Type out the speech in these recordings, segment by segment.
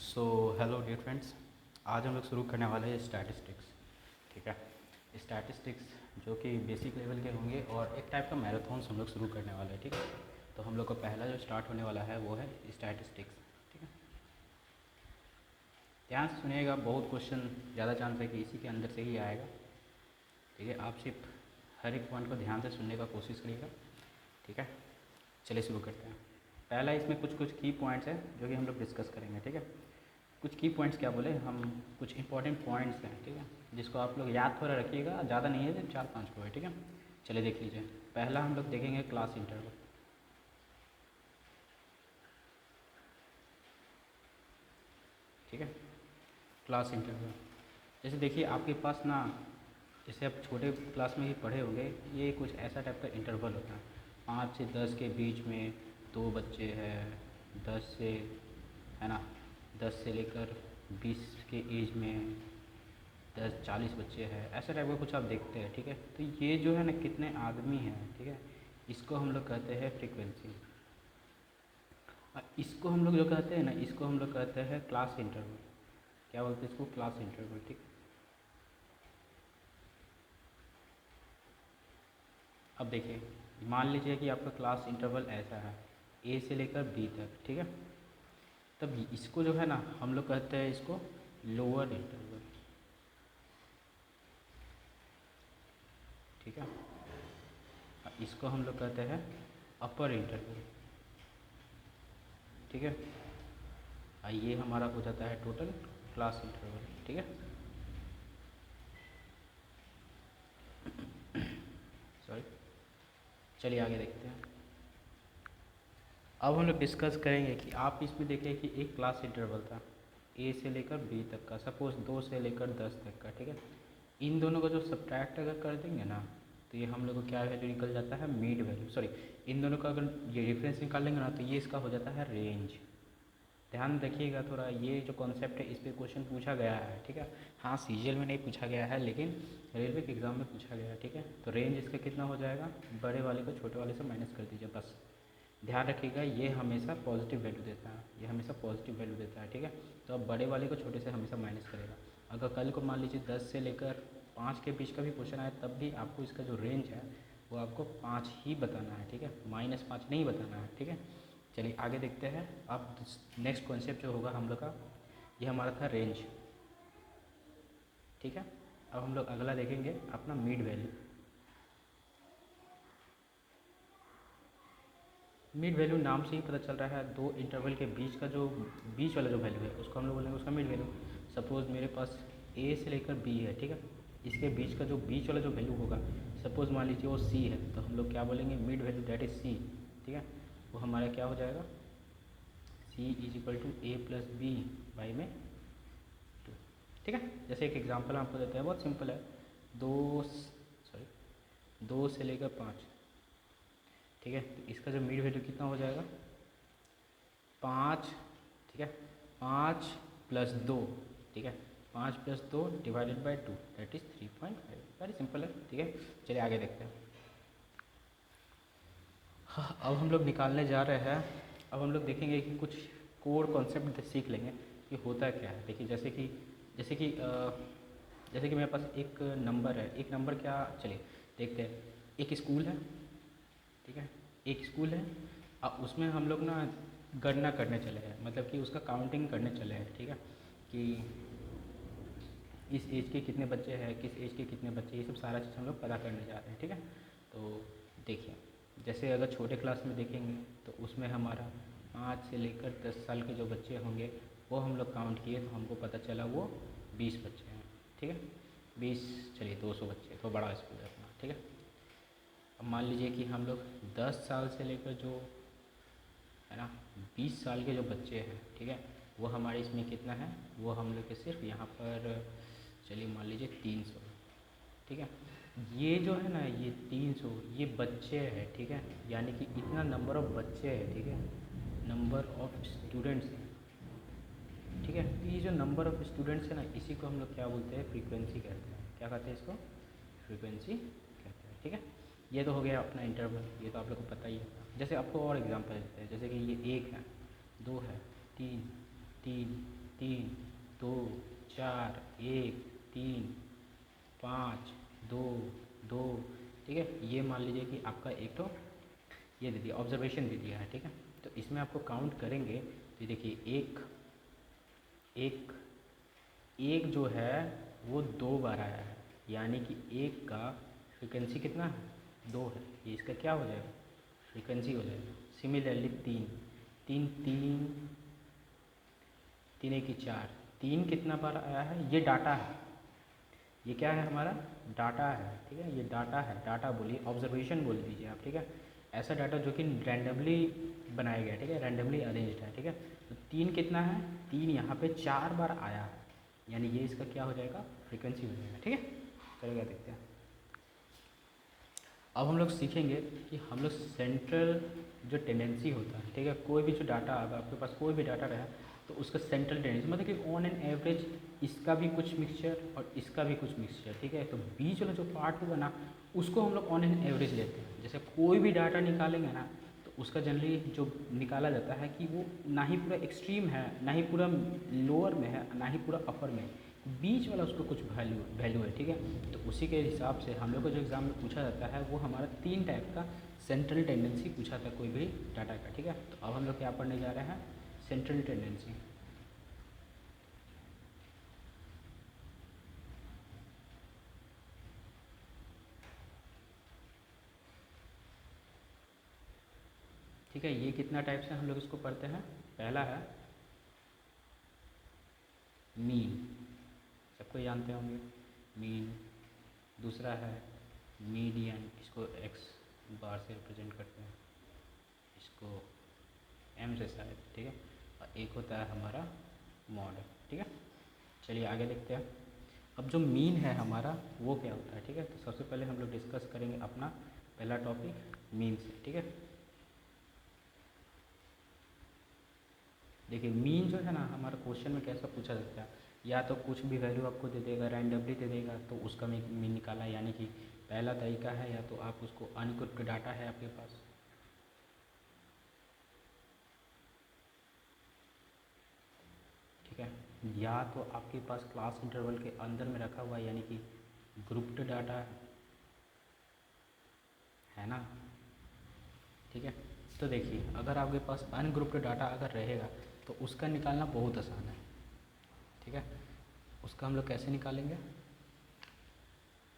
So hello dear friends, आज हम लोग शुरू करने वाले हैं स्टैटिस्टिक्स। ठीक है, स्टैटिस्टिक्स जो कि बेसिक लेवल के होंगे और एक टाइप का मैराथन हम लोग शुरू करने वाले हैं। ठीक है, तो हम लोग का पहला जो स्टार्ट होने वाला है वो है स्टैटिस्टिक्स। ठीक है, ध्यान से सुनिएगा, बहुत क्वेश्चन ज़्यादा चांस है कि इसी के अंदर से ही आएगा। ठीक है, आप सिर्फ हर एक पॉइंट को ध्यान से सुनने का कोशिश करिएगा। ठीक है, चलिए शुरू करते हैं। पहला इसमें कुछ कुछ की पॉइंट्स हैं जो कि हम लोग डिस्कस करेंगे। ठीक है, कुछ की पॉइंट्स क्या बोले हम, कुछ इंपॉर्टेंट पॉइंट्स हैं। ठीक है, जिसको आप लोग याद थोड़ा रखिएगा, ज़्यादा नहीं है, सिर्फ 4-5 को है। ठीक है, चलिए देख लीजिए। पहला हम लोग देखेंगे क्लास इंटरवल। ठीक है, क्लास इंटरवल जैसे देखिए आपके पास ना, जैसे आप छोटे क्लास में ही पढ़े होंगे, ये कुछ ऐसा टाइप का इंटरवल होता है। 5 से 10 के बीच में 2 बच्चे हैं, 10 से, है ना, 10 से लेकर 20 के एज में 10-40 बच्चे हैं, ऐसा टाइप का कुछ आप देखते हैं। ठीक है, तो ये जो है ना कितने आदमी हैं, ठीक है, इसको हम लोग कहते हैं फ्रीक्वेंसी। इसको हम लोग जो कहते हैं ना, इसको हम लोग कहते हैं क्लास इंटरवल। क्या बोलते हैं इसको? Class interval. ठीक, अब देखिए, मान लीजिए कि आपका क्लास इंटरवल ऐसा है, ए से लेकर बी तक। ठीक है, तब इसको जो है ना हम लोग कहते हैं इसको लोअर इंटरवल। ठीक है, इसको हम लोग कहते हैं अपर इंटरवल। ठीक है, ये हमारा हो जाता है टोटल क्लास इंटरवल। ठीक है, सॉरी, चलिए आगे देखते हैं। अब हम लोग डिस्कस करेंगे कि आप इसमें देखें कि एक क्लास इंटरवल था ए से लेकर बी तक का, सपोज 2 से लेकर 10 तक का। ठीक है, इन दोनों का जो सब्ट्रैक्ट अगर कर देंगे ना, तो ये हम लोग को क्या वैल्यू निकल जाता है? Mead value. सॉरी, इन दोनों का अगर ये डिफरेंस निकालेंगे ना, तो ये इसका हो जाता है रेंज। ध्यान रखिएगा थोड़ा, ये जो कॉन्सेप्ट है इस पर क्वेश्चन पूछा गया है। ठीक है, हाँ सीजीएल में नहीं पूछा गया है, लेकिन रेलवे के एग्ज़ाम में पूछा गया है। ठीक है, तो रेंज इसका कितना हो जाएगा? बड़े वाले को छोटे वाले से माइनस कर दीजिए बस। ध्यान रखिएगा, ये हमेशा पॉजिटिव वैल्यू देता है, ये हमेशा पॉजिटिव वैल्यू देता है। ठीक है, तो अब बड़े वाले को छोटे से हमेशा माइनस करेगा। अगर कल को मान लीजिए 10 से लेकर 5 के बीच का भी क्वेश्चन आए, तब भी आपको इसका जो रेंज है वो आपको 5 ही बताना है। ठीक है, -5 नहीं बताना है। ठीक है, चलिए आगे देखते हैं। अब नेक्स्ट कॉन्सेप्ट जो होगा हम लोग का, ये हमारा था रेंज। ठीक है, अब हम लोग अगला देखेंगे अपना मिड वैल्यू। मिड वैल्यू नाम से ही पता चल रहा है, दो इंटरवल के बीच का जो बीच वाला जो वैल्यू है उसको हम लोग बोलेंगे उसका मिड वैल्यू। सपोज़ मेरे पास ए से लेकर बी है। ठीक है, इसके बीच का जो बीच वाला जो वैल्यू होगा, सपोज़ मान लीजिए वो सी है, तो हम लोग क्या बोलेंगे? Mid value that is C. ठीक है, वो हमारा क्या हो जाएगा? C is equal to A plus B by में 2। ठीक है, जैसे एक एग्जांपल आपको देते हैं, बहुत सिंपल है। दो सॉरी 2 से लेकर 5। ठीक है, तो इसका जो मिड वैल्यू कितना हो जाएगा? 5। ठीक है, 5 प्लस 2। ठीक है, 5 plus 2 divided by 2 that is 3.5। Very simple है। ठीक है, चलिए आगे देखते हैं। हाँ, अब हम लोग निकालने जा रहे हैं। अब हम लोग देखेंगे कि कुछ कोर कॉन्सेप्ट सीख लेंगे कि होता क्या है। देखिए जैसे कि मेरे पास एक नंबर है, एक नंबर क्या, चलिए देखते हैं। एक स्कूल है। ठीक है, एक स्कूल है, अब उसमें हम लोग ना गणना करने चले हैं, मतलब कि उसका काउंटिंग करने चले हैं। ठीक है, कि इस एज के कितने बच्चे हैं, किस एज के कितने बच्चे, ये सब सारा चीज़ हम लोग पता करने जा रहे हैं। ठीक है, तो देखिए, जैसे अगर छोटे क्लास में देखेंगे तो उसमें हमारा 5 से लेकर 10 साल के जो बच्चे होंगे वो हम लोग काउंट किए, तो हमको पता चला वो 20 बच्चे हैं। ठीक है, 20, चलिए 200 बच्चे, तो बड़ा स्कूल है अपना। ठीक है, अब मान लीजिए कि हम लोग 10 साल से लेकर जो है ना 20 साल के जो बच्चे हैं, ठीक है, वो हमारे इसमें कितना है? वो हम लोग के सिर्फ यहाँ पर, चलिए मान लीजिए 300। ठीक है, ये जो है ना, ये 300 ये बच्चे हैं। ठीक है, यानी कि इतना नंबर ऑफ़ बच्चे हैं। ठीक है, नंबर ऑफ़ स्टूडेंट्स हैं। ठीक है, तो ये जो नंबर ऑफ़ स्टूडेंट्स है ना, इसी को हम लोग क्या बोलते हैं? फ्रीक्वेंसी कहते हैं। क्या कहते हैं इसको? फ्रीक्वेंसी कहते हैं। ठीक है, ये तो हो गया अपना इंटरवल, ये तो आप लोग को पता ही है। जैसे आपको और एग्जांपल देते हैं, जैसे कि ये 1 है, 2 है, 3, 3, 3 2 4 1 3 5 2 2, ठीक है। ये मान लीजिए कि आपका एक तो ये दे दिया, ऑब्जर्वेशन दे दिया है, ठीक है। तो इसमें आपको काउंट करेंगे तो देखिए एक एक एक जो है वो 2 बार आया है, यानी कि एक का फ्रिक्वेंसी कितना है 2 है, ये इसका क्या हो जाएगा फ्रिक्वेंसी हो जाएगा। सिमिलरली तीन तीन तीन तीन एक की 4, 3 कितना बार आया है, ये डाटा है, ये क्या है हमारा डाटा है, ठीक है। ये डाटा है, डाटा बोलिए, ऑब्जर्वेशन बोल दीजिए आप, ठीक है। ऐसा डाटा जो कि रैंडमली बनाया गया है, ठीक है, रैंडमली अरेंज्ड है, ठीक है। तो 3 कितना है, 3 यहाँ पे 4 बार आया है, यानी ये इसका क्या हो जाएगा फ्रीक्वेंसी हो जाएगा, ठीक है। चलिए देखते हैं। अब हम लोग सीखेंगे कि हम लोग सेंट्रल जो टेंडेंसी होता है, ठीक है, कोई भी जो डाटा अगर आपके पास कोई भी डाटा रहा तो उसका सेंट्रल टेंडेंसी मतलब कि ऑन एन एवरेज इसका भी कुछ मिक्सचर और इसका भी कुछ मिक्सचर, ठीक है। तो बीच वाला जो पार्ट होगा ना उसको हम लोग ऑन एन एवरेज लेते हैं। जैसे कोई भी डाटा निकालेंगे ना तो उसका जनरली जो निकाला जाता है कि वो ना ही पूरा एक्सट्रीम है, ना ही पूरा लोअर में है, ना ही पूरा अपर में, बीच वाला उसको कुछ वैल्यू है, ठीक है। तो उसी के हिसाब से हम लोग को जो एग्ज़ाम में पूछा जाता है वो हमारा 3 टाइप का सेंट्रल टेंडेंसी पूछा था कोई भी डाटा का, ठीक है। तो अब हम लोग क्या पढ़ने जा रहे हैं, सेंट्रल टेंडेंसी। ठीक है, ये कितना टाइप से हम लोग इसको पढ़ते हैं। पहला है मीन, सबको जानते होंगे मीन। दूसरा है मीडियन, इसको एक्स बार से रिप्रेजेंट करते हैं, इसको एम से शायद, ठीक है। और एक होता है हमारा मॉड, ठीक है। चलिए आगे देखते हैं। अब जो मीन है हमारा वो क्या होता है, ठीक है। तो सबसे पहले हम लोग डिस्कस करेंगे अपना पहला टॉपिक मीन से, ठीक है। देखिए मीन जो है ना हमारा क्वेश्चन में कैसा पूछा जाता है, या तो कुछ भी वैल्यू आपको दे देगा, रैंडमली दे देगा तो उसका मीन निकालना, यानी कि पहला तरीका है, या तो आप उसको अनग्रुप्ड डाटा है आपके पास, ठीक है, या तो आपके पास क्लास इंटरवल के अंदर में रखा हुआ यानी कि ग्रुप्ड डाटा है ना, ठीक है। तो देखिए अगर आपके पास अनग्रुप्ड डाटा अगर रहेगा तो उसका निकालना बहुत आसान है, ठीक है। उसका हम लोग कैसे निकालेंगे,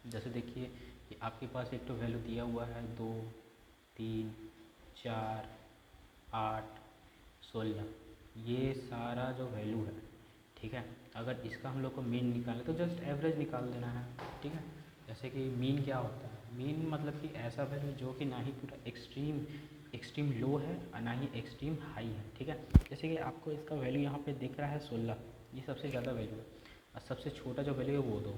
जैसे देखिए कि आपके पास एक तो वैल्यू दिया हुआ है 2 3 4 8 16, ये सारा जो वैल्यू है, ठीक है। अगर इसका हम लोग को मीन निकालें तो जस्ट एवरेज निकाल देना है, ठीक है। जैसे कि मीन क्या होता है, मीन मतलब कि ऐसा वैल्यू जो कि ना ही पूरा एक्सट्रीम लो है और ना ही एक्सट्रीम हाई है, ठीक है। जैसे कि आपको इसका वैल्यू यहाँ पे दिख रहा है 16, ये सबसे ज़्यादा वैल्यू है, और सबसे छोटा जो वैल्यू है वो 2,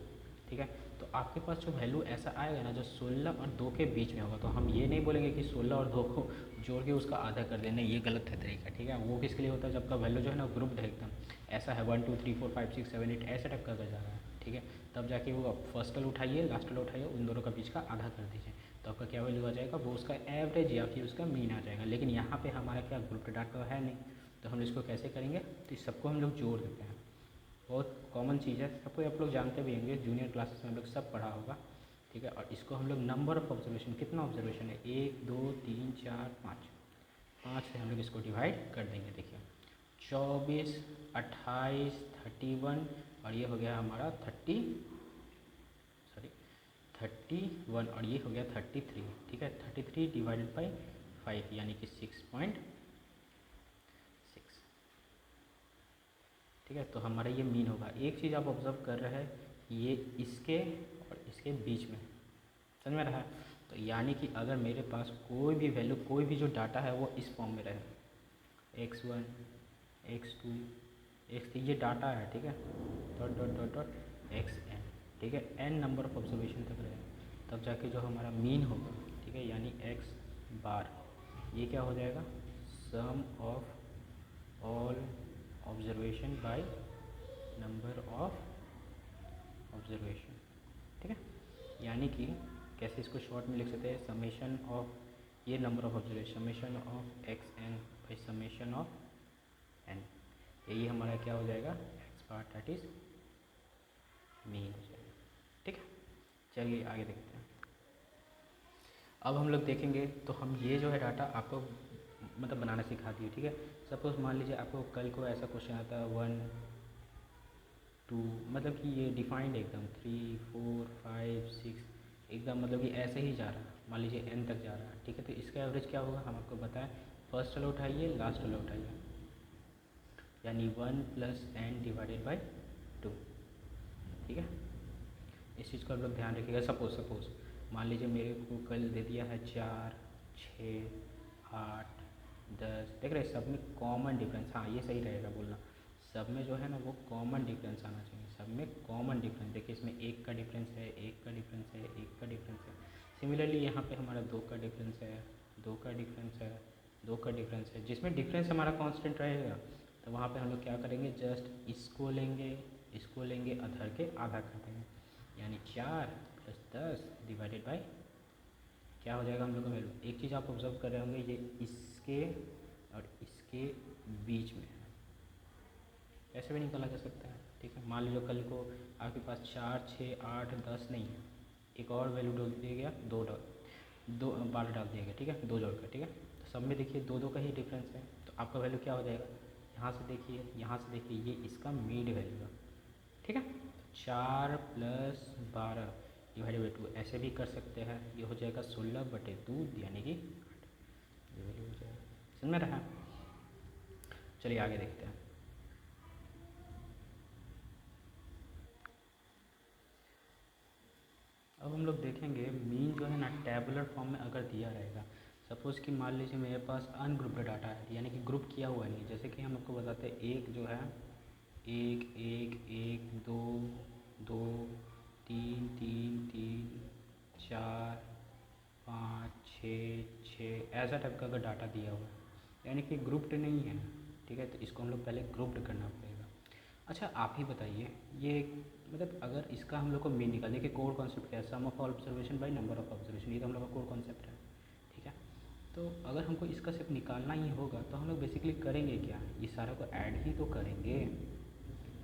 ठीक है। तो आपके पास जो वैल्यू ऐसा आएगा ना जो 16 और 2 के बीच में होगा, तो हम ये नहीं बोलेंगे कि 16 और 2 को जोड़ के उसका आधा कर देना, ये गलत है तरीका, ठीक है। वो किसके लिए होता है जब का वैल्यू जो है ना ग्रुप्ड है एकदम, ऐसा है 1 2 3 4 5 6 7 8 ऐसे टाइप का अगर जा रहा है, ठीक है, तब जाके वो फर्स्ट वाला उठाइए लास्ट वाला उठाइए, उन दोनों का बीच का आधा कर दीजिए, तो आपका क्या वैल्यू आ जाएगा, वो उसका एवरेज या फिर उसका मीन आ जाएगा। लेकिन यहाँ पे हमारा क्या ग्रुप्ड डाटा है नहीं, तो हम इसको कैसे करेंगे, तो इस सबको हम लोग जोड़ देते हैं। बहुत कॉमन चीज़ है, सबको आप लोग जानते भी होंगे, जूनियर क्लासेस में हम लोग सब पढ़ा होगा, ठीक है। और इसको हम लोग नंबर ऑफ ऑब्जर्वेशन, कितना ऑब्जर्वेशन है 1 2 3 4 5, 5 से हम लोग इसको डिवाइड कर देंगे। देखिए 24 28 31 और ये हो गया हमारा 31 और ये हो गया 33, ठीक है। 33 डिवाइडेड बाई 5 यानी कि 6.6, ठीक है। तो हमारा ये मीन होगा। एक चीज़ आप ऑब्जर्व कर रहे हैं, ये इसके और इसके बीच में, समझ में रहा है। तो यानी कि अगर मेरे पास कोई भी वैल्यू, कोई भी जो डाटा है वो इस फॉर्म में रहे, x1 x2 x3, ये डाटा है, ठीक है, dot dot dot dot xn, ठीक है, n नंबर ऑफ ऑब्जर्वेशन तक रहे, तब जाके जो हमारा मीन होगा, ठीक है, यानी x बार, ये क्या हो जाएगा, sum of all observation by number of observation, ठीक है। यानी कि कैसे इसको शॉर्ट में लिख सकते हैं, समेशन ऑफ ये number of observation, summation of x n by summation of n, यही हमारा क्या हो जाएगा, x bar that is mean हो जाएगा। ठीक है, चलिए आगे देखते हैं। अब हम लोग देखेंगे तो हम ये जो है डाटा आपको मतलब बनाना सिखा दिए। ठीक है, सपोज़ मान लीजिए आपको कल को ऐसा क्वेश्चन आता है 1 2, मतलब कि ये डिफाइंड एकदम 3 4 5 6 एकदम मतलब कि ऐसे ही जा रहा है, मान लीजिए n तक जा रहा है। ठीक है, तो इसका एवरेज क्या होगा हम आपको बताएं, फर्स्ट वाला उठाइए लास्ट वाला उठाइए, यानी 1 + n डिवाइडेड बाई 2। ठीक है, इस चीज़ को आप लोग ध्यान रखिएगा। सपोज़ मान लीजिए मेरे को कल दे दिया है 4 6 8 10, देख रहे सब में कॉमन डिफरेंस, हाँ ये सही रहेगा बोलना, सब में जो है ना वो कॉमन डिफरेंस आना चाहिए, सब में कॉमन डिफरेंस। देखिए इसमें 1 का डिफरेंस है, 1 का डिफरेंस है, 1 का डिफरेंस है। सिमिलरली यहाँ पे हमारा 2 का डिफरेंस है, 2 का डिफरेंस है, 2 का डिफरेंस है। जिसमें डिफरेंस हमारा कांस्टेंट रहेगा तो वहाँ पे हम लोग क्या करेंगे, जस्ट इसको लेंगे अधर के आधा कर देंगे, यानी 4 + 10 डिवाइडेड बाई क्या हो जाएगा हम लोग का वैल्यू। एक चीज़ आप ऑब्जर्व कर रहे होंगे, ये इसके और इसके बीच में है, ऐसे भी निकाला जा सकता है। ठीक है, मान लीजिए कल को आपके पास 4 6 8 10 नहीं है, एक और वैल्यू डाल दिया गया, 2 12 डाल दिया गया। ठीक है, 2 जोड़ कर। ठीक है, तो सब में देखिए 2 2 का ही डिफरेंस है, तो आपका वैल्यू क्या हो जाएगा, यहाँ से देखिए यहाँ से देखिए ये इसका मीड वैल्यू है। ठीक है, 4 + 12 डिवाइडेड बाई 2 ऐसे भी कर सकते हैं, ये हो जाएगा 16/2 यानी कि 8, ये वैल्यू हो जाएगा। समझ में रहा, चलिए आगे देखते हैं। अब हम लोग देखेंगे मीन जो है ना टैबुलर फॉर्म में अगर दिया रहेगा, सपोज़ कि मान लीजिए मेरे पास अनग्रुप्ड डाटा है, यानी कि ग्रुप किया हुआ नहीं, जैसे कि हम आपको बताते हैं एक जो है 1 1 1 2 2 3 3 3 4 5 6 6 ऐसा टाइप का अगर डाटा दिया हुआ है, यानी कि ग्रुप्ड नहीं है। ठीक है, तो इसको हम लोग पहले ग्रुप्ड करना पड़ेगा। अच्छा आप ही बताइए, ये मतलब अगर इसका हम लोग को मीन निकालने के कोर कॉन्सेप्ट क्या है, sum of observation by number of observation, ये तो हम लोग का कोर कॉन्सेप्ट है। ठीक है, तो अगर हमको इसका सिर्फ निकालना ही होगा तो हम लोग बेसिकली करेंगे क्या, ये सारा को ऐड ही तो करेंगे,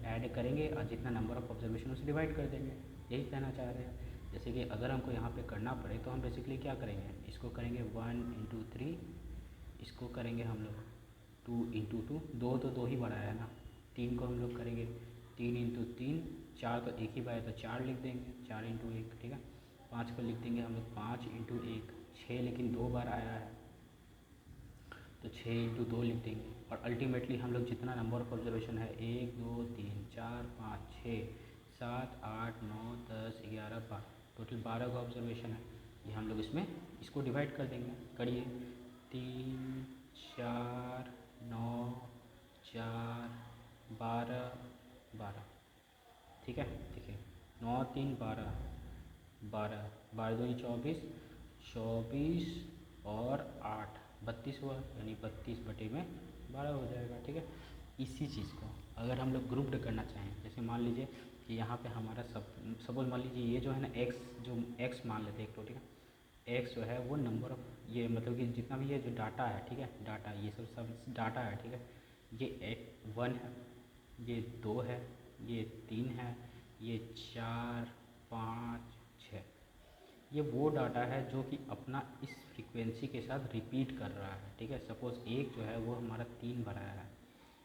ऐड करेंगे और जितना नंबर ऑफ ऑब्जर्वेशन उसे डिवाइड कर देंगे, यही कहना चाह रहे हैं। जैसे कि अगर हमको यहाँ पे करना पड़े तो हम बेसिकली क्या करेंगे, इसको करेंगे 1 × 3, इसको करेंगे हम लोग 2 × 2, 2 तो 2 ही बढ़ाया है ना, 3 को हम लोग करेंगे 3 × 3, 4 तो एक ही बार है तो 4 लिख देंगे, 4 × 1। ठीक है, 5 को लिख देंगे हम लोग 5 × 1, 6 लेकिन 2 बार आया है तो 6 × 2 लिख देंगे। और अल्टीमेटली हम लोग जितना नंबर ऑफ ऑब्जर्वेशन है 1 2 3 4 5 6 7 8 9 10 11 12, टोटल 12 का ऑब्जर्वेशन है, ये हम लोग इसमें इसको डिवाइड कर देंगे। करिए 3 4 9 4 12 12। ठीक है, देखिए 9 3 12 12 12 2 24 24 और 8 32 हुआ, यानी 32/12 हो जाएगा। ठीक है, इसी चीज़ को अगर हम लोग ग्रुप्ड करना चाहें, जैसे मान लीजिए कि यहाँ पे हमारा सपोज मान लीजिए ये जो है ना x, जो x मान लेते हैं एक तो। ठीक है, x जो है वो नंबर ऑफ, ये मतलब कि जितना भी ये जो डाटा है, ठीक है, डाटा ये सब डाटा है। ठीक है, ये 1 है, ये 2 है, ये 3 है, ये 4 5 6, ये वो डाटा है जो कि अपना इस फ्रीक्वेंसी के साथ रिपीट कर रहा है। ठीक है, सपोज़ एक जो है वो हमारा 3 बार आया है,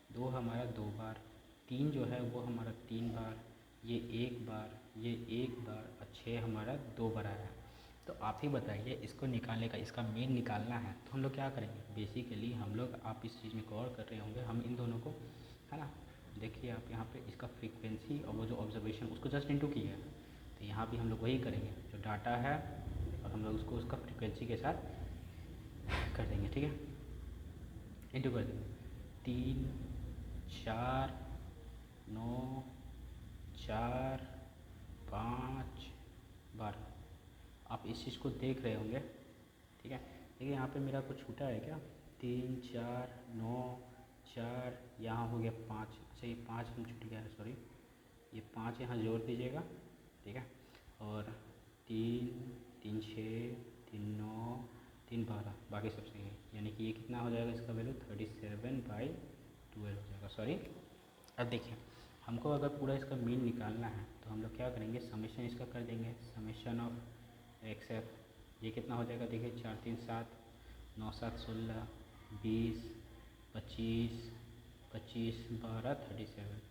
2 हमारा 2 बार, 3 जो है वो हमारा 3 बार, ये 1 बार, ये 1 बार और 6 हमारा 2 बार आया है। तो आप ही बताइए इसको निकालने का, इसका मीन निकालना है तो हम लोग क्या करेंगे, बेसिकली हम लोग, आप इस चीज़ में गौर कर रहे होंगे, हम इन दोनों को, है ना, देखिए आप यहाँ पे इसका फ्रीक्वेंसी और वो जो ऑब्जर्वेशन उसको जस्ट इंटू किया है, तो यहाँ भी हम लोग वही करेंगे, जो डाटा है और हम लोग उसको उसका फ्रीक्वेंसी के साथ कर देंगे। ठीक है, इंटू कर देंगे 3 4 9 4 5 12। आप इस चीज़ को देख रहे होंगे। ठीक है, देखिए यहाँ पे मेरा कुछ छूटा है क्या, 3 4 9 4, यहाँ हो गया 5, अच्छा ये 5 हम छूट गया है, सॉरी, ये 5 यहाँ जोड़ दीजिएगा। ठीक है, और 3 3 6 3 9 3 12, बाकी सब सही है, यानी कि ये कितना हो जाएगा, इसका वैल्यू 37/12 हो जाएगा, सॉरी अब देखिए, हमको अगर पूरा इसका मीन निकालना है तो हम लोग क्या करेंगे, समेशन इसका कर देंगे, समेशन ऑफ एक्स एफ। ये कितना हो जाएगा, देखिए 4 3 7, 9 7 16, 20, 25, 25 12 37।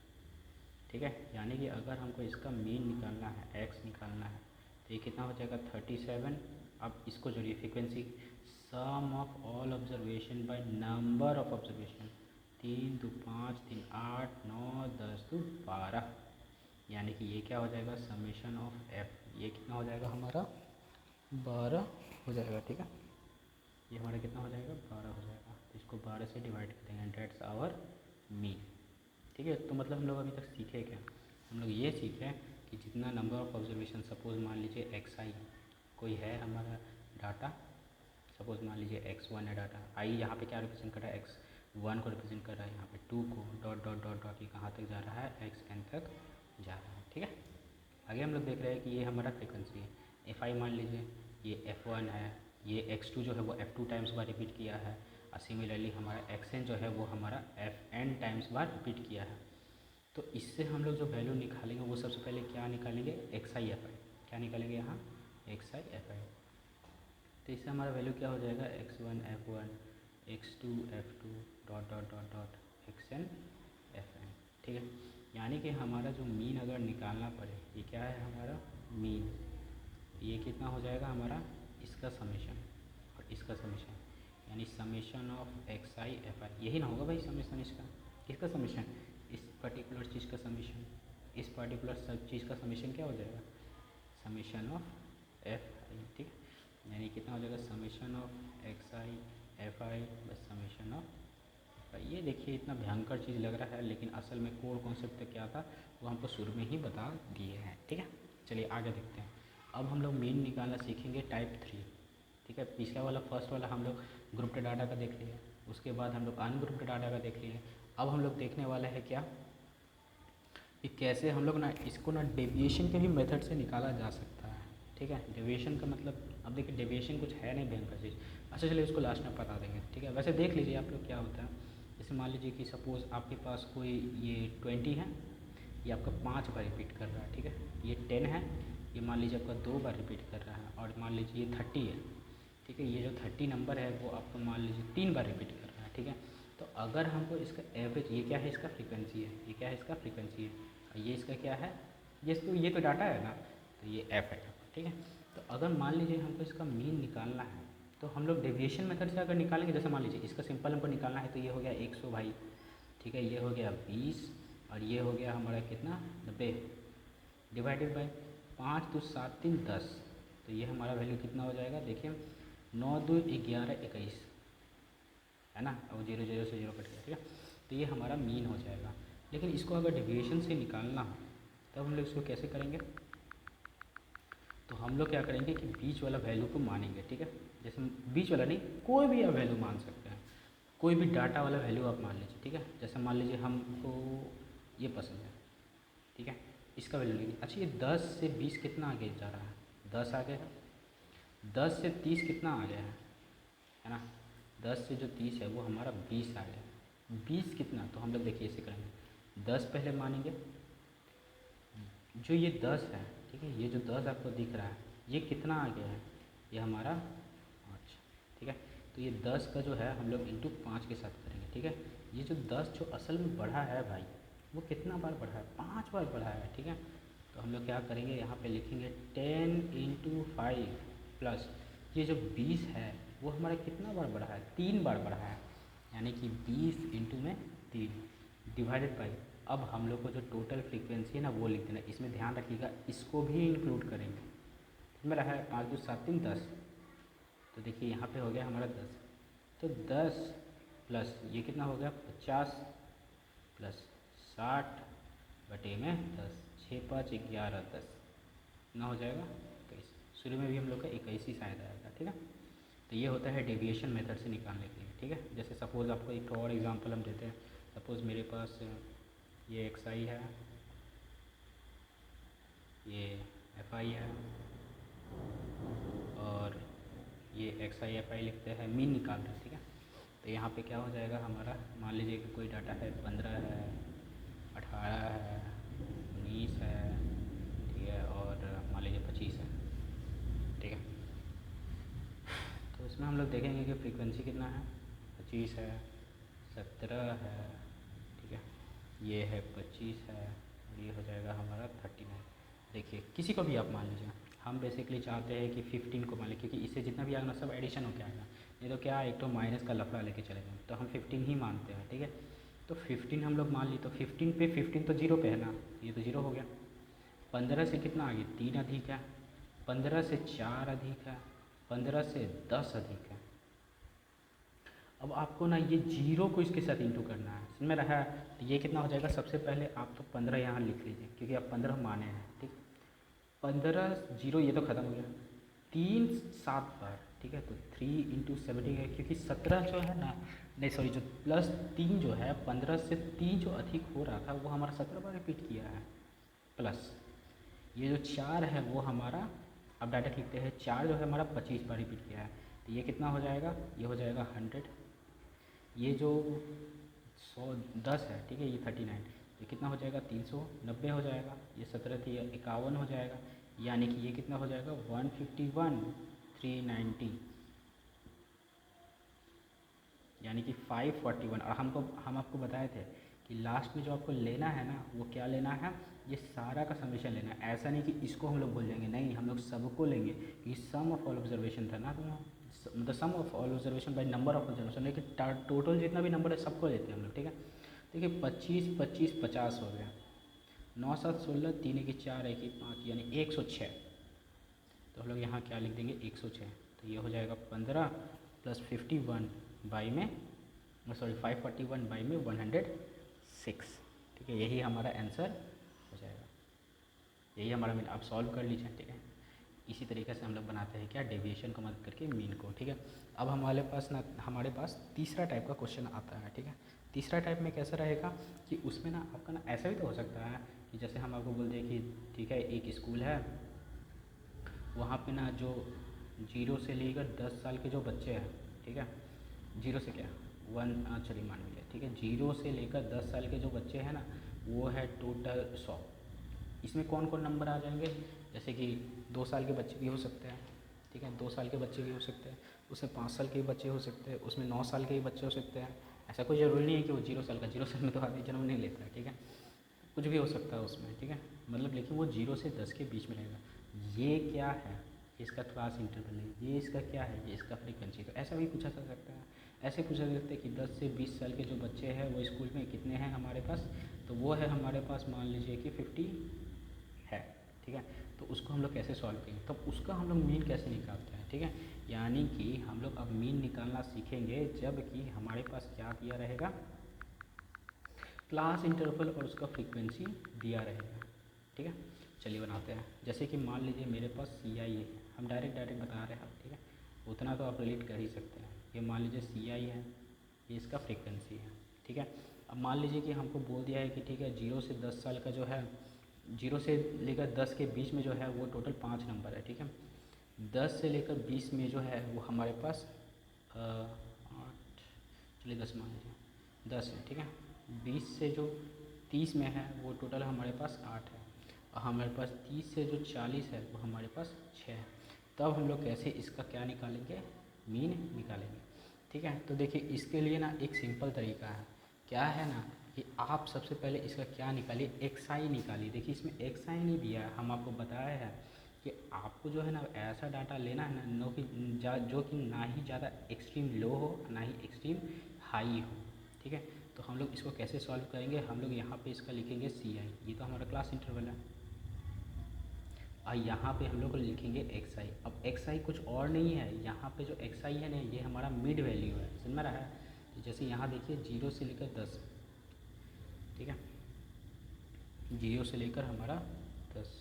ठीक है, यानी कि अगर हमको इसका मीन निकालना है, एक्स निकालना है, तो ये कितना हो जाएगा 37। अब इसको जोड़िए, frequency sum of all observation by number of observation, 3 2 5 3 8 9 10 2 12, यानी कि ये क्या हो जाएगा, समेशन ऑफ एफ। ये कितना हो जाएगा हमारा 12 हो जाएगा। ठीक है, ये हमारा कितना हो जाएगा 12 हो जाएगा। तो इसको 12 से डिवाइड करेंगे, डेट्स आवर मीन। ठीक है, तो मतलब हम लोग अभी तक सीखे क्या, हम लोग ये सीखे कि जितना नंबर ऑफ ऑब्जर्वेशन, सपोज़ मान लीजिए एक्स आई कोई है हमारा डाटा, सपोज़ मान लीजिए x1 है डाटा, आई यहाँ पे क्या रिप्रेजेंट कर रहा है, x1 को रिप्रेजेंट कर रहा है, यहाँ पे 2 co dot dot dot dot, ये कहाँ तक जा रहा है, xn तक जा रहा है। ठीक है, आगे हम लोग देख रहे हैं कि ये हमारा फ्रिक्वेंसी है, एफ आई मान लीजिए ये f1 है, ये x2 जो है वो f2 टाइम्स बार रिपीट किया है, और सिमिलरली हमारा xn जो है वो हमारा fn टाइम्स बार रिपीट किया है। तो इससे हम लोग जो वैल्यू निकालेंगे वो सबसे पहले क्या निकालेंगे, एक्स आई एफ आई। क्या निकालेंगे यहाँ, एक्स आई एफ आई। तो इससे हमारा वैल्यू क्या हो जाएगा, x1 f1, x2 f2 dot dot dot dot xn fn। ठीक है, यानी कि हमारा जो मीन अगर निकालना पड़े, ये क्या है हमारा मीन, ये कितना हो जाएगा हमारा, इसका समेशन और इसका समेशन, यानी summation of x I F I. यही ना होगा भाई समेशन इसका, किसका समेशन, इस पर्टिकुलर चीज़ का समेशन, इस पर्टिकुलर सब चीज़ का समेशन क्या हो जाएगा, समेशन ऑफ एफ आई। ठीक है, यानी कितना हो जाएगा, summation of x I F I बस समेशन ऑफ एफ आई। ये देखिए इतना भयंकर चीज़ लग रहा है, लेकिन असल में कोर कॉन्सेप्ट क्या था वो हमको शुरू में ही बता दिए हैं। ठीक है, चलिए आगे देखते हैं। अब हम लोग मीन निकालना सीखेंगे टाइप 3। ठीक है, पिछला वाला फर्स्ट वाला हम लोग ग्रुप्ड डाटा का देख लिए, उसके बाद हम लोग अनग्रुप्ड डाटा का देख लिए। अब हम लोग देखने वाला है क्या, कि कैसे हम लोग ना इसको ना डेविएशन के भी मेथड से निकाला जा सकता है। ठीक है, डेविएशन का मतलब, अब देखिए डेविएशन कुछ है नहीं भयंकर चीज़। अच्छा चलिए उसको लास्ट में बता देंगे। ठीक है, वैसे देख लीजिए आप लोग क्या होता है, जैसे मान लीजिए कि सपोज़ आपके पास कोई ये 20 है, ये आपका 5 बार रिपीट कर रहा है। ठीक है, ये 10 है, ये मान लीजिए आपका 2 बार रिपीट कर रहा है, और मान लीजिए ये 30 है। ठीक है, ये जो 30 नंबर है वो आपको मान लीजिए 3 बार रिपीट कर रहा है। ठीक है, तो अगर हमको इसका एवरेज, ये क्या है इसका फ्रीक्वेंसी है, ये क्या है इसका फ्रीक्वेंसी है, ये इसका क्या है, ये तो डाटा है ना, तो ये एफ है। ठीक है, तो अगर मान लीजिए हमको इसका मीन निकालना है, तो हम लोग डेविएशन मेथड से अगर निकालेंगे, जैसे मान लीजिए इसका सिंपल हमको निकालना है, तो ये हो गया 100 भाई। ठीक है, ये हो गया 20, और ये हो गया हमारा कितना 90, डिवाइडेड बाई 5 2 7 3 10। तो ये हमारा वैल्यू कितना हो जाएगा, देखिए 9 2 11 21 है ना, और 0 0 से 0 कट गया। ठीक है, तो ये हमारा मीन हो जाएगा। लेकिन इसको अगर डेविएशन से निकालना हो तब हम लोग इसको कैसे करेंगे, तो हम लोग क्या करेंगे कि बीच वाला वैल्यू को मानेंगे। ठीक है, जैसे बीच वाला नहीं, कोई भी आप वैल्यू मान सकते हैं, कोई भी डाटा वाला वैल्यू आप मान लीजिए। ठीक है, जैसे मान लीजिए हमको ये पसंद है। ठीक है, इसका वैल्यू लेंगे। अच्छा ये 10 से 20 कितना आगे जा रहा है, 10 आगे है। 10 से 30 कितना आगे है ना, 10 से जो 30 है वो हमारा 20 आ गया। 20 कितना, तो हम लोग देखिए इसे करेंगे, 10 पहले मानेंगे, जो ये 10 है। ठीक है, ये जो 10 आपको दिख रहा है ये कितना आ गया है, ये हमारा 5। ठीक है, तो ये 10 का जो है हम लोग इंटू 5 के साथ करेंगे। ठीक है, ये जो 10 जो असल में बढ़ा है भाई, वो कितना बार बढ़ा है, 5 बार बढ़ा है। ठीक है, तो हम लोग क्या करेंगे, यहाँ पे लिखेंगे 10 इंटू 5 प्लस ये जो 20 है वो हमारा कितना बार बढ़ा है, 3 बार बढ़ा है, यानी कि 20 इंटू में 3 डिवाइडेड बाई, अब हम लोग को जो टोटल फ्रीक्वेंसी है ना वो लिख देना। इसमें ध्यान रखिएगा इसको भी इंक्लूड करेंगे। इसमें रहा है 5 2 7 3 10, तो देखिए यहाँ पे हो गया हमारा 10, तो 10 प्लस ये कितना हो गया 50 प्लस 60 बटे में 10, 6 5 11 10 कितना हो जाएगा 21। शुरू में भी हम लोग का 21 ही शायद आएगा। ठीक है, तो ये होता है डेविएशन मेथड से निकालने के लिए। ठीक है, जैसे सपोज़ आपको एक और एग्जांपल हम देते हैं। सपोज़ मेरे पास ये एक्स आई है, ये एफ आई है, और ये एक्स आई एफ आई लिखते हैं, मीन निकाल रहे हैं। ठीक है, तो यहाँ पे क्या हो जाएगा हमारा, मान लीजिए कि कोई डाटा है 15 है, हम लोग देखेंगे कि फ्रीक्वेंसी कितना है, 25 है, 17 है, ठीक है, ये है 25 है, और ये हो जाएगा हमारा 39। देखिए किसी को भी आप मान लीजिए, हम बेसिकली चाहते हैं कि 15 को मान लें, क्योंकि इससे जितना भी आएगा ना सब एडिशन होकर आएगा, नहीं तो क्या एक तो माइनस का लफड़ा लेके चलेंगे, तो हम 15 ही मानते हैं, ठीक है। तो 15 हम लोग मान ली, तो 15 पे 15 तो जीरो पे है ना, ये तो जीरो हो गया। 15 से कितना आ गया, 3 अधिक है, 15 से 4 अधिक है, 15 से 10 अधिक है। अब आपको ना ये जीरो को इसके साथ इंटू करना है, समझ में रहा है। तो ये कितना हो जाएगा, सबसे पहले आप तो 15 यहाँ लिख लीजिए, क्योंकि आप 15 माने हैं, ठीक। 15 जीरो ये तो ख़त्म हो गया, 3 7 बार, ठीक है, तो 3 इंटू 70 है, क्योंकि 17 जो है ना, नहीं सॉरी, जो प्लस 3 जो है 15 से 3 जो अधिक हो रहा था वो हमारा 17 बार रिपीट किया है, प्लस ये जो 4 है वो हमारा, अब डायरेक्ट लिखते हैं, 4 जो है हमारा 25 बार रिपीट किया है, तो ये कितना हो जाएगा, ये हो जाएगा 100। ये जो 110 है, ठीक है, ये 39, ये कितना हो जाएगा, 390 हो जाएगा, ये 17 थी, 51 हो जाएगा, यानी कि ये कितना हो जाएगा, 151 390, यानी कि 541। और हम आपको बताए थे कि लास्ट में जो आपको लेना है ना, वो क्या लेना है, ये सारा का समेशन लेना है। ऐसा नहीं कि इसको हम लोग भूल जाएंगे, नहीं, हम लोग सबको लेंगे, क्योंकि सम ऑफ ऑल ऑब्जर्वेशन था ना, तो मतलब sum of all observation by number of observation, लेकिन टोटल जितना भी नंबर है सबको लेते हैं हम लोग, ठीक है। देखिए 25 25 50 हो गया, 9 7 16, 3 1 4 1 5, यानी 106। तो हम लोग यहाँ क्या लिख देंगे, 106। तो ये हो जाएगा 15 प्लस 51 बाई में, सॉरी 541 बाई में 106, ठीक है, यही हमारा आंसर हो जाएगा, यही हमारा मीन। आप सॉल्व कर लीजिए, ठीक है। इसी तरीके से हम लोग बनाते हैं क्या, डेविएशन को मदद करके मीन को, ठीक है। अब हमारे पास तीसरा टाइप का क्वेश्चन आता है, ठीक है। तीसरा टाइप में कैसा रहेगा कि उसमें ना आपका ना ऐसा भी तो हो सकता है कि जैसे हम आपको बोल दें कि ठीक है, एक स्कूल है, वहाँ पे ना जो 0 से लेकर 10 साल के जो बच्चे हैं, ठीक है, 0 से क्या 1, चलिए मान लीजिए, ठीक है, 0 से लेकर 10 साल के जो बच्चे हैं ना, वो है टोटल 100। इसमें कौन कौन नंबर आ जाएंगे, जैसे कि 2 साल के बच्चे भी हो सकते हैं, ठीक है, 2 साल के बच्चे भी हो सकते हैं, उसमें 5 साल के भी बच्चे हो सकते हैं, उसमें 9 साल के भी बच्चे हो सकते हैं। ऐसा कोई ज़रूरी नहीं है कि वो 0 साल का, 0 साल में तो आदमी जन्म नहीं लेता है, ठीक है, कुछ भी हो सकता है उसमें, ठीक है, मतलब लेकिन वो 0 से 10 के बीच में रहेगा। ये क्या है, इसका क्लास इंटरवल है, ये इसका क्या है, ये इसका फ्रीक्वेंसी। तो ऐसा भी पूछा जा सकता है, ऐसे पूछा जा सकता है कि 10 से 20 साल के जो बच्चे हैं वो स्कूल में कितने हैं हमारे पास, तो वो है हमारे पास मान लीजिए कि 50 है, ठीक है। तो उसको हम लोग कैसे सॉल्व करेंगे, तब उसका हम लोग मीन कैसे निकालते हैं, ठीक है। यानी कि हम लोग अब मीन निकालना सीखेंगे जबकि हमारे पास क्या दिया रहेगा, क्लास इंटरवल और उसका फ्रीक्वेंसी दिया रहेगा, ठीक है। चलिए बनाते हैं। जैसे कि मान लीजिए मेरे पास सी आई है, हम डायरेक्ट बता रहे हैं, ठीक है, उतना तो आप रिलेट कर ही सकते हैं। ये मान लीजिए सी आई है, ये इसका फ्रीक्वेंसी है, ठीक है। अब मान लीजिए कि हमको बोल दिया है कि ठीक है, 0 से 10 साल का जो है, 0 से लेकर 10 के बीच में जो है वो टोटल 5 नंबर है, ठीक है। 10 से लेकर 20 में जो है वो हमारे पास 8, चलिए 10 मान लीजिए, 10 है, ठीक है। 20 से जो 30 में है वो टोटल हमारे पास 8 है, और हमारे पास 30 से जो 40 है वो हमारे पास 6 है। तब हम लोग कैसे इसका क्या निकालेंगे, मीन निकालेंगे, ठीक है। तो देखिए इसके लिए ना एक सिंपल तरीका है, क्या है ना कि आप सबसे पहले इसका क्या निकालिए, एक्सआई निकालिए। देखिए इसमें एक्सआई नहीं दिया है, हम आपको बताया है कि आपको जो है ना ऐसा डाटा लेना है ना, नो कि जो कि ना ही ज़्यादा एक्सट्रीम लो हो ना ही एक्सट्रीम हाई हो, ठीक है। तो हम लोग इसको कैसे सॉल्व करेंगे, हम लोग यहाँ पे इसका लिखेंगे सी आई, ये तो हमारा क्लास इंटरवल है, और यहाँ पे हम लोग लिखेंगे एक्स आई। अब एक्स आई कुछ और नहीं है, यहाँ पे जो एक्स आई है ना ये हमारा मिड वैल्यू है, समझ में रहा है। तो जैसे यहाँ देखिए 0 से लेकर 10, ठीक है, 0 से लेकर हमारा 10,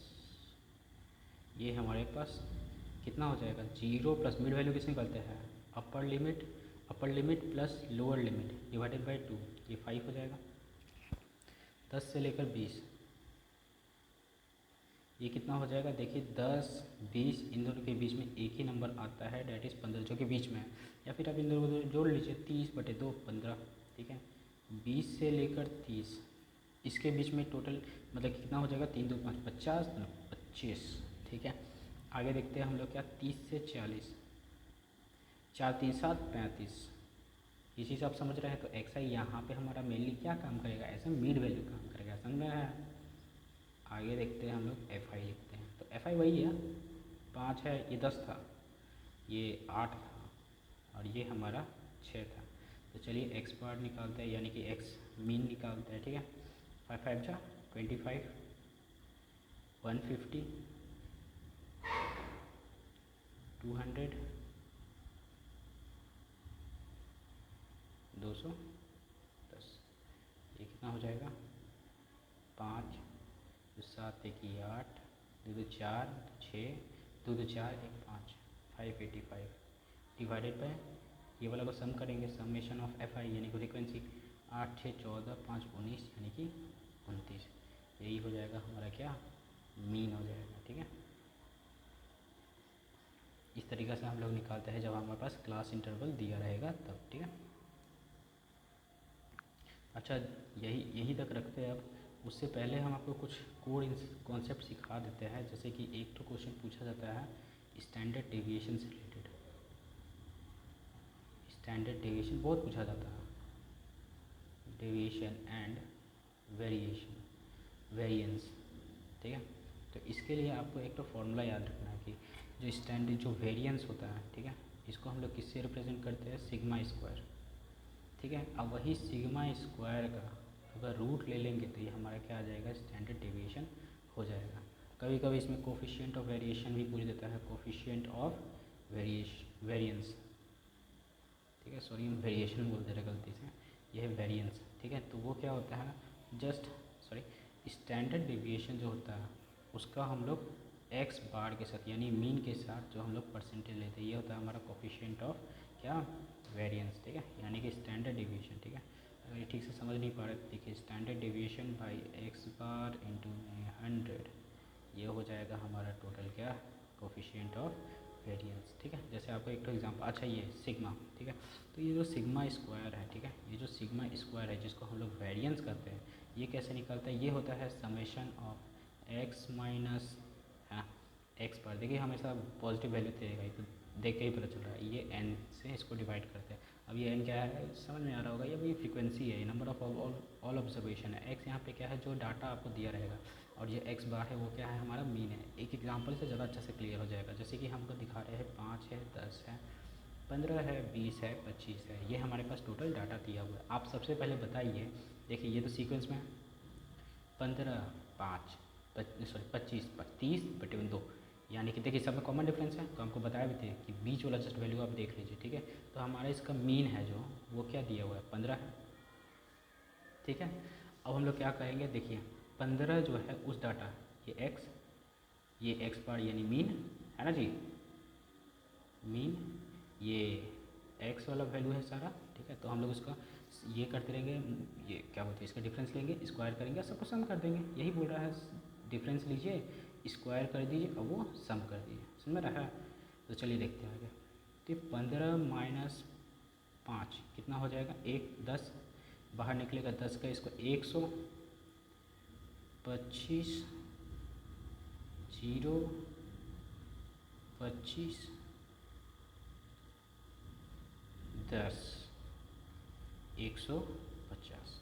ये हमारे पास कितना हो जाएगा, 0 प्लस मिड वैल्यू किस निकलते हैं, upper limit plus lower limit divided by 2, ये 5 हो जाएगा। 10 से लेकर 20, ये कितना हो जाएगा, देखिए 10 20 इन दोनों के बीच में एक ही नंबर आता है, डेट इज़ 15, जो कि बीच में है, या फिर आप इन दोनों को जोड़ लीजिए, 30/2 15, ठीक है। 20 से लेकर 30, इसके बीच में टोटल मतलब कितना हो जाएगा, 3 2 5 50 25, ठीक है। आगे देखते हैं हम लोग क्या, 30 से 40, 4×3=7=35। ये चीज़ आप समझ रहे हैं। तो एक्स आई यहाँ पे हमारा मेनली क्या काम करेगा, ऐसे मिड वैल्यू काम करेगा, समझ रहे हैं। आगे देखते हैं हम लोग एफ आई लिखते हैं। तो एफ आई वही है, 5 है, ये 10 था, ये 8 था, और ये हमारा 6 था। तो चलिए एक्स बार निकालते हैं, यानी कि एक्स मीन निकालते हैं, ठीक है। 5×5=25, 150, 200, 210। ये कितना हो जाएगा, 5, 7×1=8, 2×4 6, 2×4=5, 585 डिवाइडेड बाय ये वाला को सम करेंगे, समेशन ऑफ एफ आई यानी कि फ्रिक्वेंसी 8, 6, 14, 5, 19 यानी कि 29। यही हो जाएगा हमारा क्या, मीन हो जाएगा, ठीक है। इस तरीक़े से हम लोग निकालते हैं जब हमारे पास क्लास इंटरवल दिया रहेगा तब, ठीक है। अच्छा, यही तक रखते हैं। अब उससे पहले हम आपको कुछ कोर कॉन्सेप्ट सिखा देते हैं। जैसे कि एक तो क्वेश्चन पूछा जाता है स्टैंडर्ड डेविएशन से रिलेटेड। स्टैंडर्ड डेविएशन बहुत पूछा जाता है, डेविएशन एंड वेरिएंस, ठीक है। तो इसके लिए आपको एक तो फॉर्मूला याद रखना है कि जो वेरिएंस होता है, ठीक है, इसको हम लोग किससे रिप्रेजेंट करते हैं, सिग्मा स्क्वायर, ठीक है। अब वही सिग्मा स्क्वायर का अगर रूट ले लेंगे तो ये हमारा क्या आ जाएगा, स्टैंडर्ड डेविएशन हो जाएगा। कभी कभी इसमें कोफिशिएंट ऑफ वेरिएशन भी पूछ देता है, कोफिशिएंट ऑफ वेरिएंस, ठीक है। सॉरी, हम वेरिएशन बोल दे रहे गलती से, ये है वेरिएंस, ठीक है। तो वो क्या होता है, स्टैंडर्ड डेविएशन जो होता है उसका हम लोग एक्स बार के साथ यानी मीन के साथ जो हम लोग परसेंटेज लेते हैं, ये होता है हमारा कोफिशिएंट ऑफ क्या, वेरिएंस, ठीक है, यानी कि स्टैंडर्ड डेविएशन, ठीक है। अगर ये ठीक से समझ नहीं पा रहे तो देखिए, standard deviation by x bar into 100, ये हो जाएगा हमारा टोटल क्या, कोफिशिएंट ऑफ वेरिएंस, ठीक है। जैसे आपको एक तो एग्जाम्पल, अच्छा ये सिग्मा, ठीक है। तो ये जो सिग्मा स्क्वायर है, ठीक है, ये जो सिग्मा स्क्वायर है जिसको हम लोग वेरिएंस करते हैं, ये कैसे निकलता है, ये होता है summation of x minus x पर। देखिए हमेशा पॉजिटिव वैल्यू देगा, तो देख के ही पता चल रहा है। ये एन से इसको डिवाइड करते हैं। अब ये एन क्या है समझ में आ रहा होगा, ये भी फ्रीक्वेंसी है, ये नंबर ऑफ ऑल ऑब्जर्वेशन है। एक्स यहाँ पे क्या है, जो डाटा आपको दिया रहेगा, और ये एक्स बार है वो क्या है, हमारा मीन है। एक एग्जांपल से ज़्यादा अच्छे से क्लियर हो जाएगा। जैसे कि हमको दिखा रहे हैं 5 है, 10 है, 15 है, 20 है, 25 है, ये हमारे पास टोटल डाटा दिया हुआ है। आप सबसे पहले बताइए, देखिए ये तो सीक्वेंस में 15, 5, 25, 30/2, यानी कि देखिए सब में कॉमन डिफरेंस है। तो हमको बताया भी थे कि बीच वाला जस्ट वैल्यू आप देख लीजिए, ठीक है। तो हमारा इसका मीन है जो वो क्या दिया हुआ है, 15 है, ठीक है। अब हम लोग क्या करेंगे, देखिए 15 जो है उस डाटा, ये एक्स बार यानी मीन है ना जी, मीन ये एक्स वाला वैल्यू है सारा, ठीक है। तो हम लोग उसका ये करते रहेंगे, ये क्या बोलते हैं, इसका डिफरेंस लेंगे, स्क्वायर करेंगे, सबको सम कर देंगे। यही बोल रहा है, डिफरेंस लीजिए, स्क्वायर कर दीजिए और वो सम कर दीजिए, समझ में रहा है। तो चलिए देखते हैं आगे। तो 15 माइनस 5 कितना हो जाएगा, 1, 10 बाहर निकलेगा, 10 का इसको 125, 0, 25, 10, 150।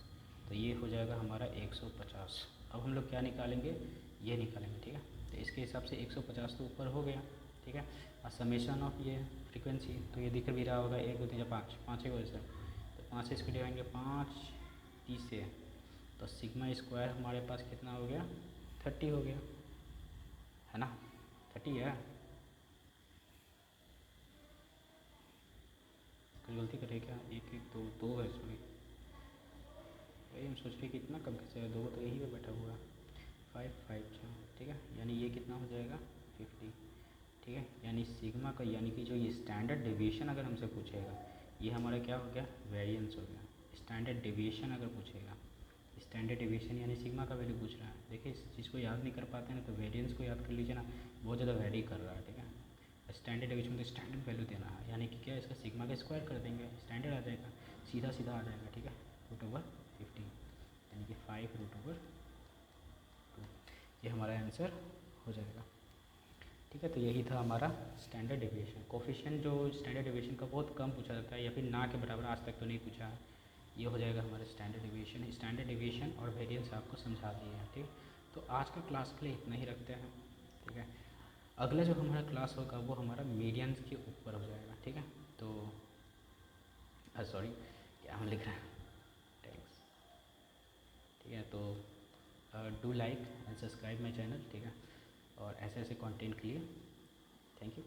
तो ये हो जाएगा हमारा 150। अब हम लोग क्या निकालेंगे, ये निकालेंगे, ठीक है। तो इसके हिसाब से 150 तो ऊपर हो गया, ठीक है। और समेशन ऑफ ये फ्रीक्वेंसी, तो ये दिख भी रहा होगा, 1, 2, 3, 4, 5 की वजह से, तो 5 से इसको डिवाइडेंगे 5, 30 से, तो सिग्मा स्क्वायर हमारे पास कितना हो गया, 30 हो गया, है ना, 30 है। कोई गलती करे क्या, 1, 1, 2, 2 है इसमें, वही हम सोच रहे कि इतना कम कैसे है, 2 तो यहीं पे बैठा हुआ है, 5, 5, 6, ठीक है। यानी ये कितना हो जाएगा, 50, ठीक है। यानी सिग्मा का, यानी कि जो ये स्टैंडर्ड डेविएशन अगर हमसे पूछेगा, ये हमारा क्या हो गया, वेरिएंस हो गया। स्टैंडर्ड डेविएशन अगर पूछेगा, स्टैंडर्ड डेविएशन यानी सिग्मा का वैल्यू पूछ रहा है। देखिए इस चीज़ को याद नहीं कर पाते हैं तो वेरिएंस को याद कर लीजिए ना, बहुत ज़्यादा वेरी कर रहा है, ठीक है। स्टैंडर्ड डेविएशन तो स्टैंडर्ड वैल्यू देना है, यानी कि क्या, इसका सिग्मा का स्क्वायर कर देंगे, स्टैंडर्ड आ जाएगा, सीधा सीधा आ जाएगा, ठीक है, √15, यानी कि 5√2, ये हमारा आंसर हो जाएगा। ठीक है। तो यही था हमारा स्टैंडर्ड डेविएशन। कोफिशिएंट जो स्टैंडर्ड डेविएशन का बहुत कम पूछा जाता है या फिर ना के बराबर आज तक तो नहीं पूछा है, ये हो जाएगा हमारा स्टैंडर्ड डेविएशन। स्टैंडर्ड डेविएशन और वेरिएंस आपको समझा दिए हैं, ठीक। तो आज का क्लास के लिए इतना ही रखते हैं, ठीक है। अगला जो हमारा क्लास होगा वो हमारा मीडियंस के ऊपर हो जाएगा, ठीक है। तो सॉरी, क्या हम लिख रहे हैं, थैंक्स, ठीक है। तो do like and subscribe my channel, ठीक है। और ऐसे ऐसे कंटेंट के लिए थैंक यू।